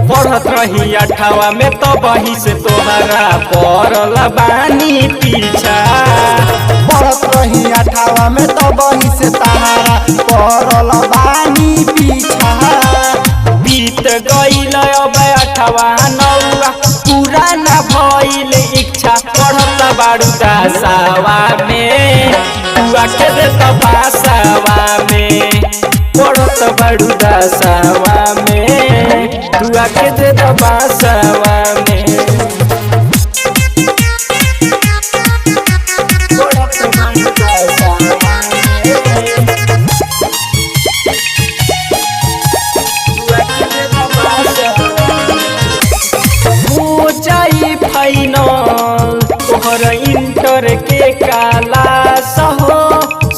पढ़त रही अठावा में तो बही से तोहरा पड़ल बानी पीछा। पढ़त रही अठावा में तो बही से तहारा पड़ल बानी पीछा। बीत गईल अब अठावा नौवा पूरा न भइल इच्छा। पढ़त बाड़ू दसवा में तुआ के देत बासवा में। पढ़त बाड़ू दसवा में तुआ के देत बासवा में। फाइनल तोहर इंटर के क्लास हो।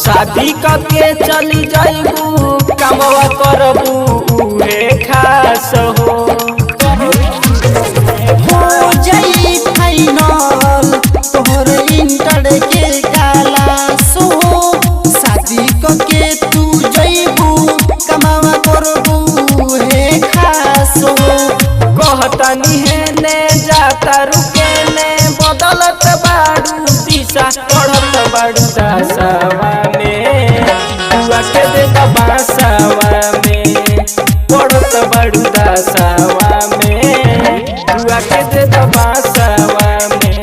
शादी करके चली जाइबू कमवा करबू उहे खास हो। जाई फाइनल तोहर इंटर के क्लास हो। शादी करके तू जाइबू कमवा करबू हे खास हो। कहतनी है ने जाता रुके ने बदलत बाड़ू दिशा। पढ़त बाड़ू दसवा में तुआ के देत बासवा में। पढ़त बाड़ू दसवा में तुआ के देत बासवा में।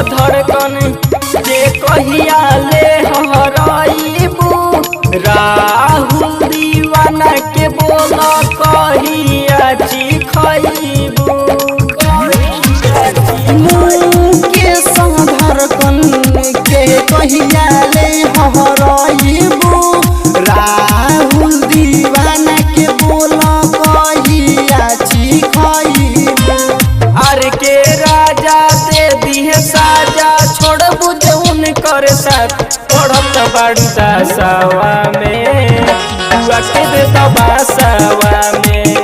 धड़कन के कहिया ले हराइबू। राहुल दीवाना के बोल कहिया चिखइबू। के धड़कन के कहिया ले हराइबू। राहुल दीवाना के बोल कहिया चिखइबू। अरे के राजा दे दिहे साजा छोड़बू जे उनकर साथ। पढ़त बाड़ू दसवा में तुआ के देत बासवा में।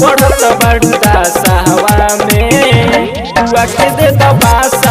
पढ़त बाड़ू दसवा में तुआ के देत बासवा